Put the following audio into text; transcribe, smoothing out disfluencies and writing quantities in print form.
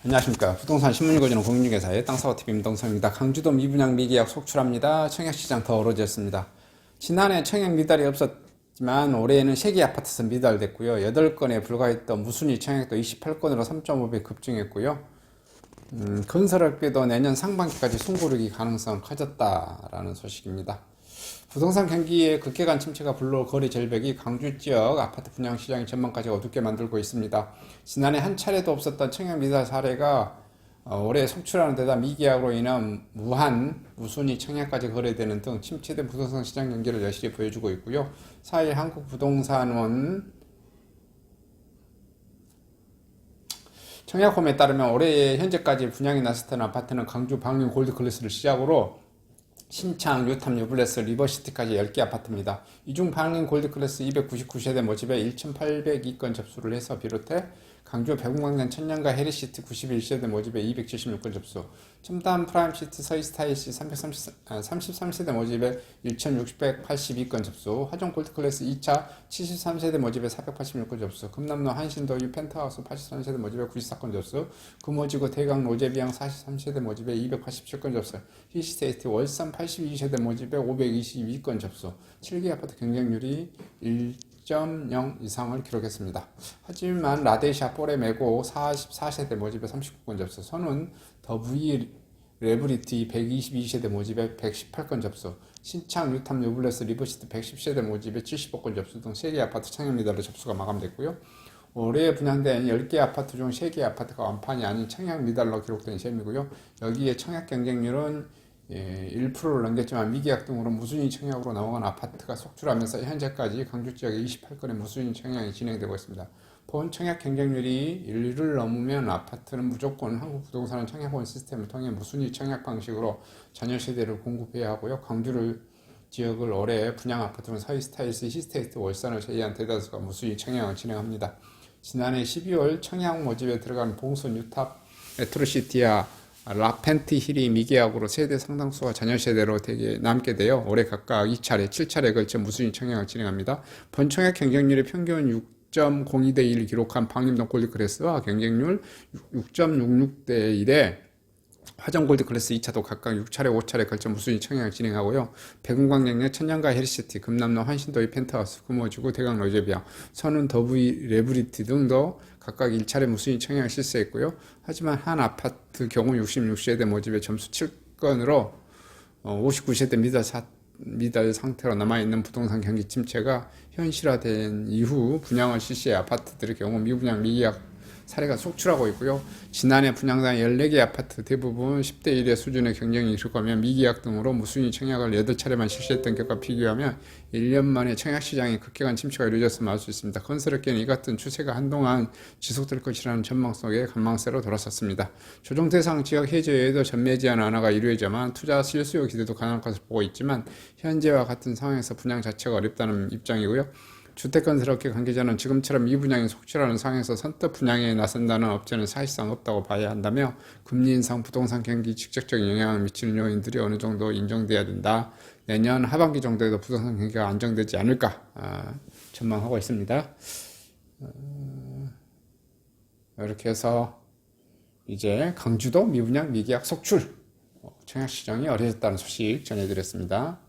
안녕하십니까. 부동산 신문 읽어주는 공인중개사의 땅사고TV 임동성입니다. 강주도 미분양 미계약 속출합니다. 청약시장 더 어려졌습니다. 지난해 청약 미달이 없었지만 올해에는 3개 아파트에서 미달됐고요. 8건에 불과했던 무순위 청약도 28건으로 3.5배 급증했고요. 건설업계도 내년 상반기까지 숨고르기 가능성 커졌다라는 소식입니다. 부동산 경기의 급격한 침체가 불러 거래 절벽이 강주 지역 아파트 분양 시장의 전망까지 어둡게 만들고 있습니다. 지난해 한 차례도 없었던 청약 미달 사례가 올해 속출하는 데다 미계약으로 인한 무순위 청약까지 거래되는 등 침체된 부동산 시장 경기를 여실히 보여주고 있고요. 4일 한국부동산원 청약홈에 따르면 올해 현재까지 분양이 나섰던 아파트는 강주 방륜 골드클래스를 시작으로 신창, 뉴탐, 뉴블레스, 리버시티까지 10개 아파트입니다. 이 중 방륜 골드클래스 299세대 모집에 1,802건 접수를 해서 비롯해 강주 백운광장 천년가 해리시티 91세대 모집에 276건 접수, 첨단 프라임시티 서이스타일시 33세대 모집에 1,682건 접수, 화정 골드클래스 2차 73세대 모집에 486건 접수, 금남로 한신도유 펜트하우스 83세대 모집에 94건 접수, 금호지구 대강 로제비양 43세대 모집에 287건 접수, 히스테이트 월산 82세대 모집에 522건 접수, 7개 아파트 경쟁률이 1.0 이상을 기록했습니다. 하지만 라데시아 포레메고 44세대 모집에 39건 접수, 선운 더브이 레브리티 122세대 모집에 118건 접수, 신창 뉴탐 뉴블레스 리버시티 110세대 모집에 75건 접수 등 3개 아파트 청약 미달로 접수가 마감됐고요. 올해 분양된 10개 아파트 중 3개 아파트가 완판이 아닌 청약 미달로 기록된 셈이고요. 여기에 청약 경쟁률은 1%를 넘겼지만 미계약 등으로 무순위 청약으로 넘어간 아파트가 속출하면서 현재까지 강주 지역에 28건의 무순위 청약이 진행되고 있습니다. 본 청약 경쟁률이 1을 넘으면 아파트는 무조건 한국부동산 청약원 시스템을 통해 무순위 청약 방식으로 자녀 세대를 공급해야 하고요. 강주를 지역을 올해 분양 아파트는 서이스타일스, 히스테이트, 월산을 제외한 대다수가 무순위 청약을 진행합니다. 지난해 12월 청약 모집에 들어간 봉선, 뉴탑, 메트로시티와 라펜티 힐이 미계약으로 세대 상당수가 자녀 세대로 남게 되어 올해 각각 2차례, 7차례에 걸쳐 무순위 청약을 진행합니다. 본 청약 경쟁률이 평균 6.02대 1을 기록한 방림동 골드클래스와 경쟁률 6.66대 1에 화정 골드클래스 2차도 각각 6차례, 5차례에 걸쳐 무순위 청약을 진행하고요. 백운광장역 천년가 헬시티, 금남로 한신도의 펜트하우스, 금호지구 대강 로제비아, 선운 더브이 레브리티 등도 각각 1차례 무순위 청약을 실시했고요. 하지만 한 아파트 경우 66세대 모집의 점수 7건으로 59세대 미달 상태로 남아있는 부동산 경기 침체가 현실화된 이후 분양을 실시해 아파트들의 경우 미분양 미계약 사례가 속출하고 있고요. 지난해 분양당 14개 아파트 대부분 10대 1의 수준의 경쟁이 있을 거면 미계약 등으로 무순위 청약을 8차례만 실시했던 것과 비교하면 1년 만에 청약시장의 급격한 침체가 이루어졌음을 알 수 있습니다. 건설업계는 이 같은 추세가 한동안 지속될 것이라는 전망 속에 관망세로 돌아섰습니다. 조정 대상 지역 해제에도 전매 제한 완화가 이루어져야만 투자 실수요 기대도 가능할 것을 보고 있지만 현재와 같은 상황에서 분양 자체가 어렵다는 입장이고요. 주택건설업계 관계자는 지금처럼 미분양이 속출하는 상황에서 선뜻 분양에 나선다는 업체는 사실상 없다고 봐야 한다며 금리 인상, 부동산 경기 직접적인 영향을 미치는 요인들이 어느 정도 인정돼야 된다. 내년 하반기 정도에도 부동산 경기가 안정되지 않을까 전망하고 있습니다. 이렇게 해서 이제 강주도 미분양 미계약 속출 청약시장이 어려졌다는 소식 전해드렸습니다.